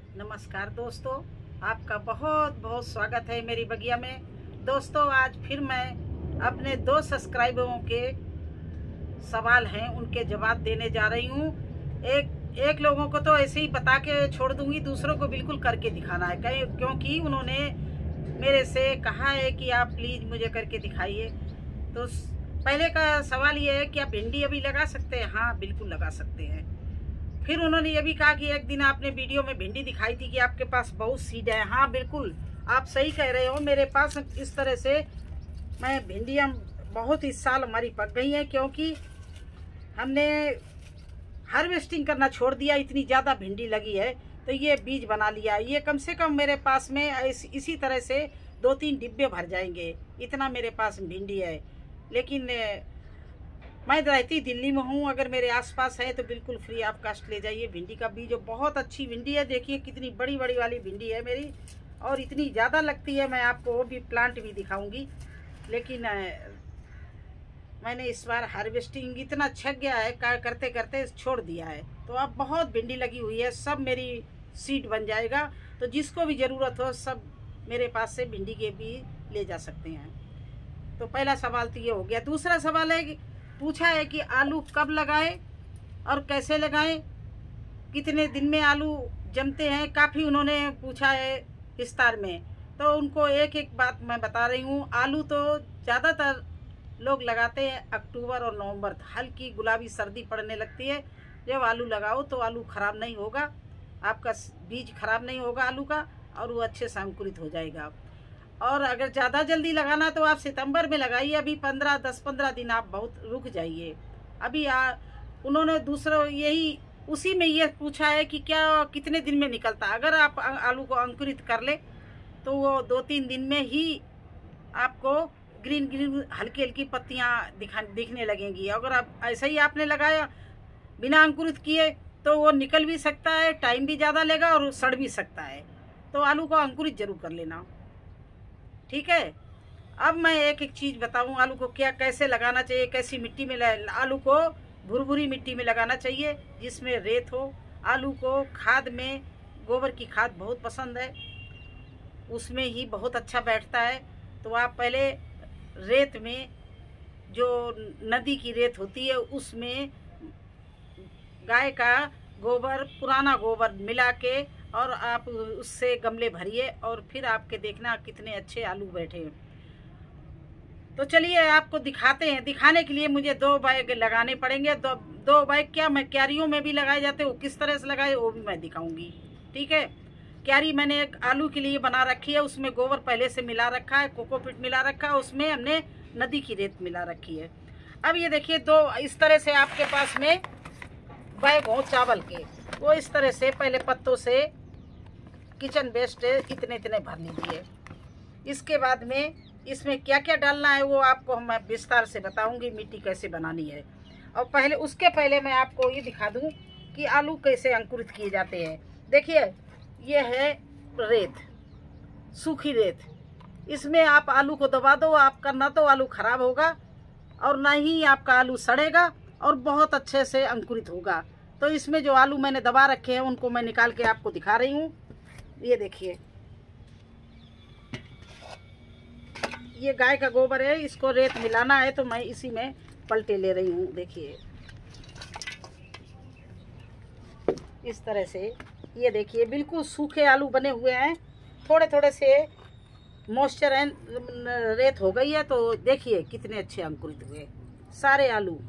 नमस्कार दोस्तों, आपका बहुत बहुत स्वागत है मेरी बगिया में। दोस्तों, आज फिर मैं अपने 2 सब्सक्राइबरों के सवाल हैं उनके जवाब देने जा रही हूँ। एक लोगों को तो ऐसे ही बता के छोड़ दूंगी, दूसरों को बिल्कुल करके दिखाना है, क्योंकि उन्होंने मेरे से कहा है कि आप प्लीज़ मुझे करके दिखाइए। तो पहले का सवाल ये है कि आप भिंडी अभी लगा सकते हैं? हाँ, बिल्कुल लगा सकते हैं। फिर उन्होंने ये भी कहा कि एक दिन आपने वीडियो में भिंडी दिखाई थी कि आपके पास बहुत सीड है। हाँ, बिल्कुल आप सही कह रहे हो। मेरे पास इस तरह से मैं भिंडियाँ बहुत इस साल हमारी पक गई हैं, क्योंकि हमने हार्वेस्टिंग करना छोड़ दिया। इतनी ज़्यादा भिंडी लगी है तो ये बीज बना लिया। ये कम से कम मेरे पास में इसी तरह से 2-3 डिब्बे भर जाएंगे, इतना मेरे पास भिंडी है। लेकिन मैं रहती दिल्ली में हूँ, अगर मेरे आसपास है तो बिल्कुल फ्री ऑफ कास्ट ले जाइए। भिंडी का बीज बहुत अच्छी भिंडी है। देखिए कितनी बड़ी बड़ी वाली भिंडी है मेरी, और इतनी ज़्यादा लगती है। मैं आपको वो भी प्लांट भी दिखाऊंगी। लेकिन मैंने इस बार हार्वेस्टिंग इतना छक गया है, करते करते छोड़ दिया है। तो अब बहुत भिंडी लगी हुई है, सब मेरी सीड बन जाएगा। तो जिसको भी ज़रूरत हो सब मेरे पास से भिंडी के बीज ले जा सकते हैं। तो पहला सवाल तो ये हो गया। दूसरा सवाल है कि पूछा है कि आलू कब लगाएं और कैसे लगाएं, कितने दिन में आलू जमते हैं। काफ़ी उन्होंने पूछा है विस्तार में, तो उनको एक एक बात मैं बता रही हूँ। आलू तो ज़्यादातर लोग लगाते हैं अक्टूबर और नवंबर। हल्की गुलाबी सर्दी पड़ने लगती है, जब आलू लगाओ तो आलू ख़राब नहीं होगा, आपका बीज खराब नहीं होगा आलू का, और वो अच्छे से अंकुरित हो जाएगा। और अगर ज़्यादा जल्दी लगाना तो आप सितंबर में लगाइए। अभी 10-15 दिन आप बहुत रुक जाइए। अभी उन्होंने दूसरा यही उसी में ये पूछा है कि क्या कितने दिन में निकलता। अगर आप आलू को अंकुरित कर ले तो वो 2-3 दिन में ही आपको ग्रीन ग्रीन हल्की हल्की पत्तियाँ दिखने लगेंगी। अगर आप ऐसा ही आपने लगाया बिना अंकुरित किए तो वो निकल भी सकता है, टाइम भी ज़्यादा लेगा और सड़ भी सकता है। तो आलू को अंकुरित जरूर कर लेना, ठीक है। अब मैं एक एक चीज़ बताऊं, आलू को क्या कैसे लगाना चाहिए, कैसी मिट्टी में आलू को भुरभुरी मिट्टी में लगाना चाहिए जिसमें रेत हो। आलू को खाद में गोबर की खाद बहुत पसंद है, उसमें ही बहुत अच्छा बैठता है। तो आप पहले रेत में, जो नदी की रेत होती है, उसमें गाय का गोबर, पुराना गोबर मिला के और आप उससे गमले भरिए, और फिर आपके देखना कितने अच्छे आलू बैठे। तो चलिए आपको दिखाते हैं। दिखाने के लिए मुझे 2 बैग लगाने पड़ेंगे। दो बैग क्या, मैं क्यारियों में भी लगाए जाते हैं, वो किस तरह से लगाए वो भी मैं दिखाऊंगी, ठीक है। क्यारी मैंने एक आलू के लिए बना रखी है, उसमें गोबर पहले से मिला रखा है, कोकोपीट मिला रखा है, उसमें हमने नदी की रेत मिला रखी है। अब ये देखिए 2 इस तरह से आपके पास में बैग हो चावल के, वो इस तरह से पहले पत्तों से किचन वेस्ट इतने इतने भर लीजिए। इसके बाद में इसमें क्या क्या डालना है वो आपको मैं विस्तार से बताऊंगी, मिट्टी कैसे बनानी है। और उसके पहले मैं आपको ये दिखा दूं कि आलू कैसे अंकुरित किए जाते हैं। देखिए ये है रेत, सूखी रेत। इसमें आप आलू को दबा दो, आपका ना तो आलू खराब होगा और ना ही आपका आलू सड़ेगा, और बहुत अच्छे से अंकुरित होगा। तो इसमें जो आलू मैंने दबा रखे हैं उनको मैं निकाल के आपको दिखा रही हूँ। ये देखिए, ये गाय का गोबर है, इसको रेत मिलाना है तो मैं इसी में पलटे ले रही हूँ। देखिए इस तरह से, ये देखिए बिल्कुल सूखे आलू बने हुए हैं, थोड़े थोड़े से मॉइस्चर है, रेत हो गई है। तो देखिए कितने अच्छे अंकुरित हुए सारे आलू।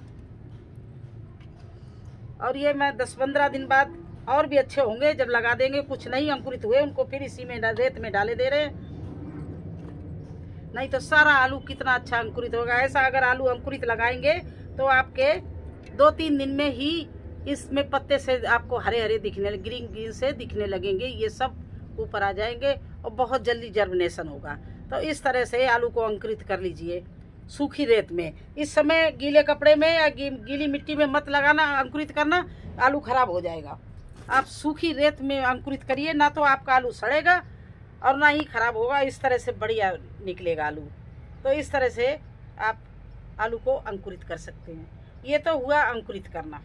और ये मैं 10-15 दिन बाद और भी अच्छे होंगे जब लगा देंगे। कुछ नहीं अंकुरित हुए उनको फिर इसी में रेत में डाले दे रहे हैं, नहीं तो सारा आलू कितना अच्छा अंकुरित होगा। ऐसा अगर आलू अंकुरित लगाएंगे तो आपके 2-3 दिन में ही इसमें पत्ते से आपको हरे हरे दिखने, ग्रीन ग्रीन से दिखने लगेंगे। ये सब ऊपर आ जाएंगे और बहुत जल्दी जर्मिनेशन होगा। तो इस तरह से आलू को अंकुरित कर लीजिए सूखी रेत में। इस समय गीले कपड़े में या गीली मिट्टी में मत लगाना, अंकुरित करना, आलू खराब हो जाएगा। आप सूखी रेत में अंकुरित करिए, ना तो आपका आलू सड़ेगा और ना ही खराब होगा। इस तरह से बढ़िया निकलेगा आलू। तो इस तरह से आप आलू को अंकुरित कर सकते हैं। ये तो हुआ अंकुरित करना,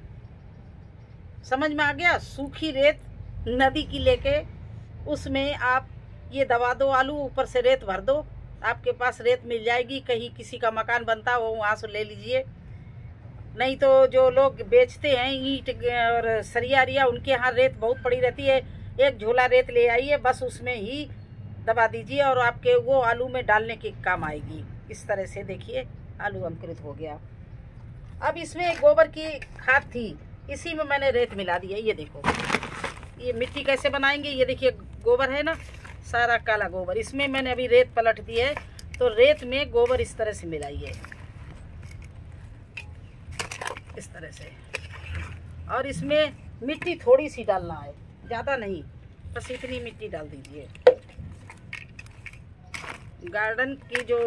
समझ में आ गया। सूखी रेत नदी की लेके उसमें आप ये दबा दो आलू, ऊपर से रेत भर दो, आपके पास रेत मिल जाएगी। कहीं किसी का मकान बनता हो वहाँ से ले लीजिए, नहीं तो जो लोग बेचते हैं ईंट और सरिया उनके यहाँ रेत बहुत पड़ी रहती है। एक झोला रेत ले आइए, बस उसमें ही दबा दीजिए और आपके वो आलू में डालने के काम आएगी। इस तरह से देखिए आलू अंकुरित हो गया। अब इसमें गोबर की खाद थी, इसी में मैंने रेत मिला दी है। ये देखो, ये मिट्टी कैसे बनाएंगे, ये देखिए गोबर है ना, सारा काला गोबर, इसमें मैंने अभी रेत पलट दी है। तो रेत में गोबर इस तरह से मिलाइए, इस तरह से। और इसमें मिट्टी थोड़ी सी डालना है, ज़्यादा नहीं, बस इतनी मिट्टी डाल दीजिए। गार्डन की जो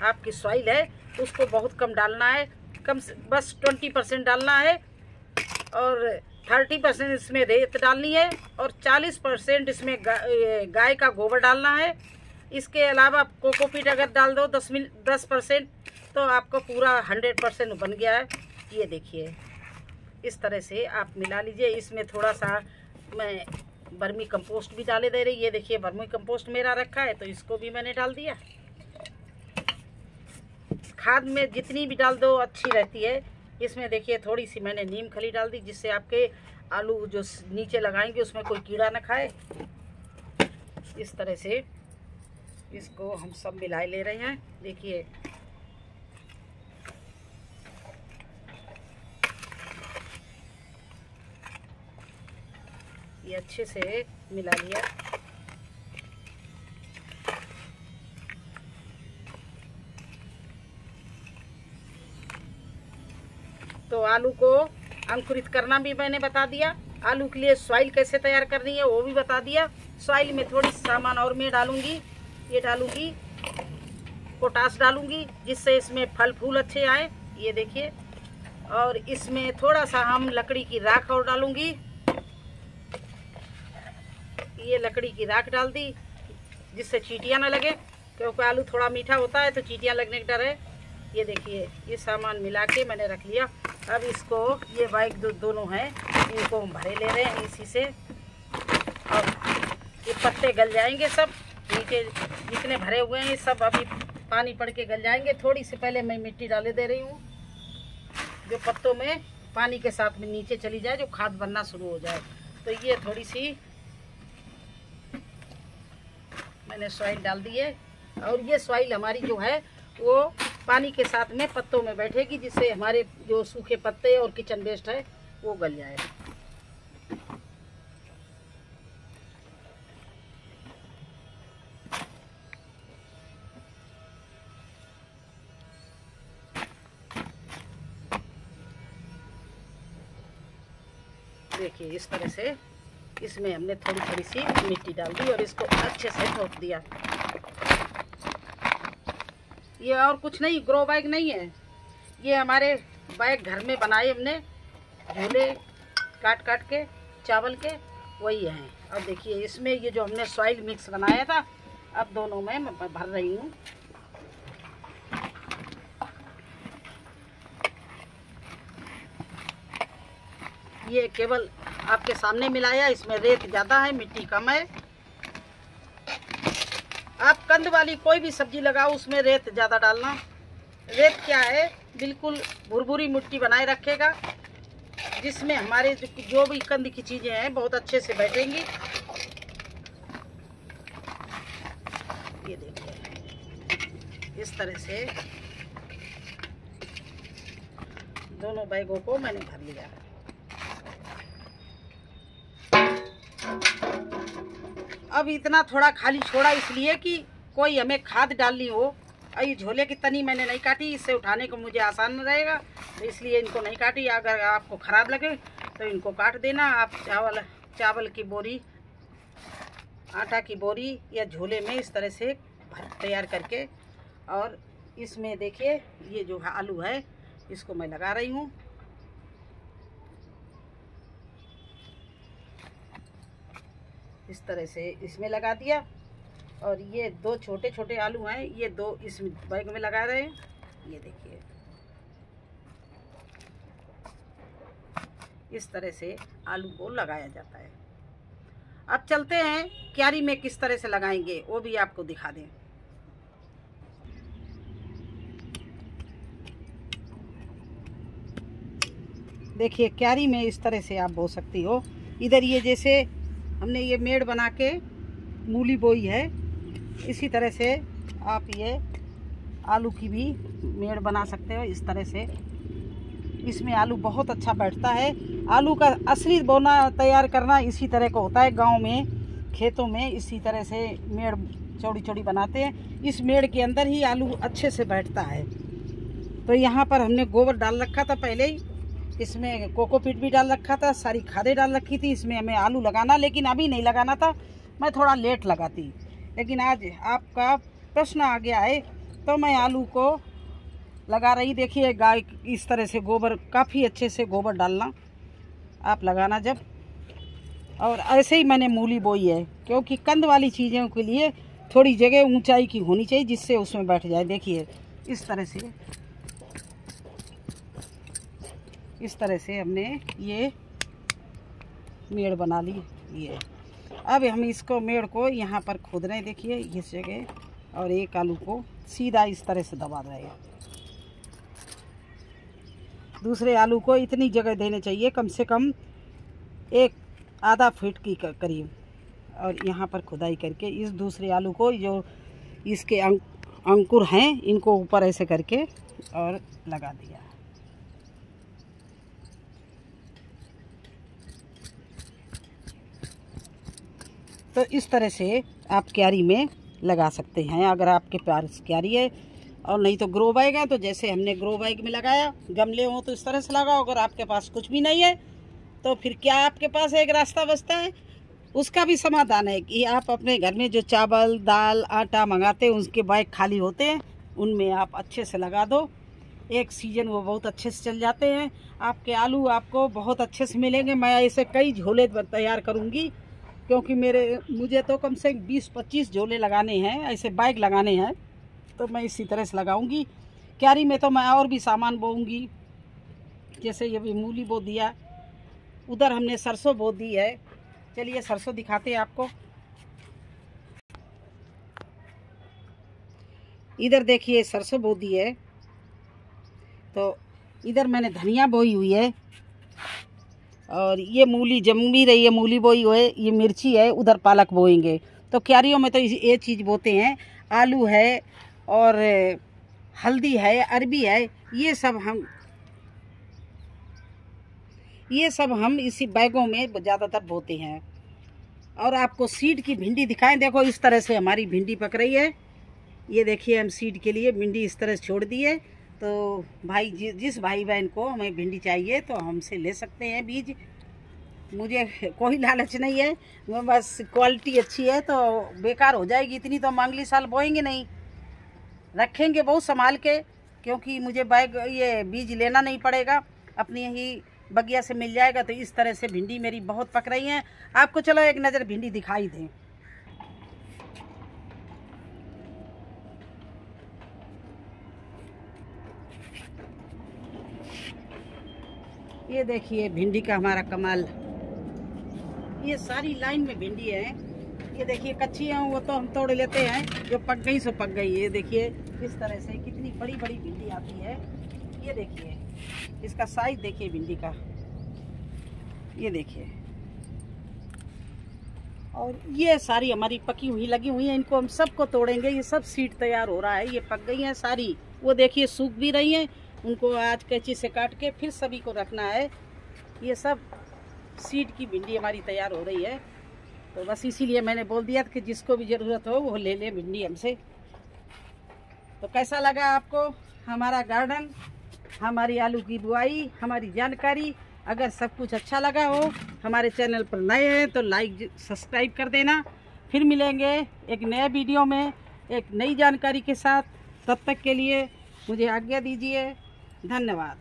आपकी सॉइल है उसको बहुत कम डालना है, कम से बस 20% डालना है, और 30% इसमें रेत डालनी है, और 40% इसमें गाय का गोबर डालना है। इसके अलावा कोकोपीट अगर डाल दो 10%, तो आपको पूरा 100% बन गया है। ये देखिए इस तरह से आप मिला लीजिए। इसमें थोड़ा सा मैं वर्मी कंपोस्ट भी डाले दे रही। ये देखिए वर्मी कंपोस्ट मेरा रखा है, तो इसको भी मैंने डाल दिया। खाद में जितनी भी डाल दो अच्छी रहती है। इसमें देखिए थोड़ी सी मैंने नीम खली डाल दी, जिससे आपके आलू जो नीचे लगाएंगे उसमें कोई कीड़ा ना खाए। इस तरह से इसको हम सब मिलाए ले रहे हैं। देखिए ये अच्छे से मिला लिया। तो आलू को अंकुरित करना भी मैंने बता दिया। आलू के लिए सॉइल कैसे तैयार करनी है वो भी बता दिया। सॉइल में थोड़ी सामान और मैं डालूंगी, ये डालूंगी पोटाश डालूंगी, जिससे इसमें फल फूल अच्छे आए। ये देखिए, और इसमें थोड़ा सा हम लकड़ी की राख और डालूंगी। ये लकड़ी की राख डाल दी, जिससे चींटियाँ ना लगे, क्योंकि आलू थोड़ा मीठा होता है तो चींटियाँ लगने का डर है। ये देखिए ये सामान मिला के मैंने रख लिया। अब इसको, ये बाइक दोनों हैं, इनको हम भरे ले रहे हैं इसी से, और ये पत्ते गल जाएंगे सब। नीचे जितने भरे हुए हैं सब अभी पानी पड़ के गल जाएंगे। थोड़ी सी पहले मैं मिट्टी डाले दे रही हूँ, जो पत्तों में पानी के साथ में नीचे चली जाए, जो खाद बनना शुरू हो जाए। तो ये थोड़ी सी मैंने सॉइल डाल दी है, और ये सॉइल हमारी जो है वो पानी के साथ में पत्तों में बैठेगी, जिससे हमारे जो सूखे पत्ते और किचन वेस्ट है वो गल जाए। देखिए इस तरह से इसमें हमने थोड़ी थोड़ी सी मिट्टी डाल दी और इसको अच्छे से ठोक दिया। ये और कुछ नहीं, ग्रो बैग नहीं है, ये हमारे बैग घर में बनाए हमने, झोले काट काट के चावल के, वही हैं। अब देखिए इसमें ये जो हमने सॉइल मिक्स बनाया था, अब दोनों में मैं भर रही हूँ। ये केवल आपके सामने मिलाया, इसमें रेत ज़्यादा है, मिट्टी कम है। आप कंद वाली कोई भी सब्जी लगाओ उसमें रेत ज़्यादा डालना। रेत क्या है, बिल्कुल भुरभुरी मिट्टी बनाए रखेगा, जिसमें हमारे जो भी कंद की चीज़ें हैं बहुत अच्छे से बैठेंगी। ये देखिए इस तरह से दोनों बैगों को मैंने भर लिया। अब इतना थोड़ा खाली छोड़ा इसलिए कि कोई हमें खाद डालनी हो। ये झोले की तनी मैंने नहीं काटी, इससे उठाने को मुझे आसान रहेगा, तो इसलिए इनको नहीं काटी। अगर आपको ख़राब लगे तो इनको काट देना। आप चावल की बोरी, आटा की बोरी या झोले में इस तरह से तैयार करके, और इसमें देखिए ये जो आलू है इसको मैं लगा रही हूँ। इस तरह से इसमें लगा दिया, और ये दो छोटे छोटे आलू हैं, ये दो इस बैग में लगा रहे हैं। ये देखिए इस तरह से आलू को लगाया जाता है। अब चलते हैं क्यारी में किस तरह से लगाएंगे वो भी आपको दिखा दें। देखिए क्यारी में इस तरह से आप बो सकती हो। इधर ये जैसे हमने ये मेड़ बना के मूली बोई है, इसी तरह से आप ये आलू की भी मेड़ बना सकते हो इस तरह से। इसमें आलू बहुत अच्छा बैठता है। आलू का असली बोना तैयार करना इसी तरह का होता है। गांव में खेतों में इसी तरह से मेड़ चौड़ी चौड़ी बनाते हैं। इस मेड़ के अंदर ही आलू अच्छे से बैठता है। तो यहाँ पर हमने गोबर डाल रखा था पहले ही, इसमें कोकोपीट भी डाल रखा था, सारी खादें डाल रखी थी। इसमें हमें आलू लगाना, लेकिन अभी नहीं लगाना था, मैं थोड़ा लेट लगाती। लेकिन आज आपका प्रश्न आ गया है तो मैं आलू को लगा रही। देखिए गाय इस तरह से गोबर, काफ़ी अच्छे से गोबर डालना आप लगाना जब। और ऐसे ही मैंने मूली बोई है, क्योंकि कंद वाली चीज़ों के लिए थोड़ी जगह ऊंचाई की होनी चाहिए जिससे उसमें बैठ जाए। देखिए इस तरह से हमने ये मेड़ बना ली। ये अब हम इसको मेड़ को यहाँ पर खोद रहे हैं। देखिए इस जगह, और एक आलू को सीधा इस तरह से दबा रहे हैं। दूसरे आलू को इतनी जगह देनी चाहिए, कम से कम एक आधा फीट की करीब। और यहाँ पर खुदाई करके इस दूसरे आलू को, जो इसके अंकुर हैं, इनको ऊपर ऐसे करके और लगा दिया। तो इस तरह से आप क्यारी में लगा सकते हैं अगर आपके पास क्यारी है। और नहीं तो ग्रो बैग है, तो जैसे हमने ग्रो बैग में लगाया, गमले हो तो इस तरह से लगाओ। अगर आपके पास कुछ भी नहीं है तो फिर क्या आपके पास एक रास्ता बचता है, उसका भी समाधान है कि आप अपने घर में जो चावल दाल आटा मंगाते हैं उसके बैग खाली होते हैं, उनमें आप अच्छे से लगा दो। एक सीजन वो बहुत अच्छे से चल जाते हैं। आपके आलू आपको बहुत अच्छे से मिलेंगे। मैं ऐसे कई झोले तैयार करूँगी, क्योंकि मुझे तो कम से 20-25 झोले लगाने हैं, ऐसे बैग लगाने हैं। तो मैं इसी तरह से लगाऊंगी। क्यारी में तो मैं और भी सामान बोऊंगी, जैसे ये भी मूली बो दिया, उधर हमने सरसों बो दी है। चलिए सरसों दिखाते हैं आपको। इधर देखिए सरसों बो दी है, तो इधर मैंने धनिया बोई हुई है, और ये मूली जम भी रही है, मूली बोई हुई है, ये मिर्ची है, उधर पालक बोएंगे। तो क्यारियों में तो ये चीज़ बोते हैं। आलू है और हल्दी है, अरबी है, ये सब हम इसी बैगों में ज़्यादातर बोते हैं। और आपको सीड की भिंडी दिखाएं। देखो इस तरह से हमारी भिंडी पक रही है। ये देखिए हम सीड के लिए भिंडी इस तरह से छोड़ दी है। तो भाई जिस भाई बहन को हमें भिंडी चाहिए तो हमसे ले सकते हैं बीज। मुझे कोई लालच नहीं है, मैं बस क्वालिटी अच्छी है तो बेकार हो जाएगी इतनी तो हम अगली साल बोएंगे नहीं, रखेंगे बहुत संभाल के, क्योंकि मुझे ये बीज लेना नहीं पड़ेगा, अपनी ही बगिया से मिल जाएगा। तो इस तरह से भिंडी मेरी बहुत पक रही हैं। आपको चलो एक नज़र भिंडी दिखाई दें। ये देखिए भिंडी का हमारा कमाल। ये सारी लाइन में भिंडी है। ये देखिए कच्ची है वो तो हम तोड़ लेते हैं, जो पक गई सो पक गई। ये देखिए इस तरह से कितनी बड़ी बड़ी भिंडी आती है। ये देखिए इसका साइज देखिए भिंडी का, ये देखिए। और ये सारी हमारी पकी हुई लगी हुई है, इनको हम सबको तोड़ेंगे। ये सब सीड तैयार हो रहा है, ये पक गई हैं सारी। वो देखिए सूख भी रही हैं, उनको आज कैंची से काट के फिर सभी को रखना है। ये सब सीड की भिंडी हमारी तैयार हो रही है। तो बस इसीलिए मैंने बोल दिया कि जिसको भी ज़रूरत हो वो ले ले भिंडी हमसे। तो कैसा लगा आपको हमारा गार्डन, हमारी आलू की बुआई, हमारी जानकारी? अगर सब कुछ अच्छा लगा हो, हमारे चैनल पर नए हैं तो लाइक सब्सक्राइब कर देना। फिर मिलेंगे एक नए वीडियो में एक नई जानकारी के साथ। तब तक के लिए मुझे आज्ञा दीजिए। धन्यवाद।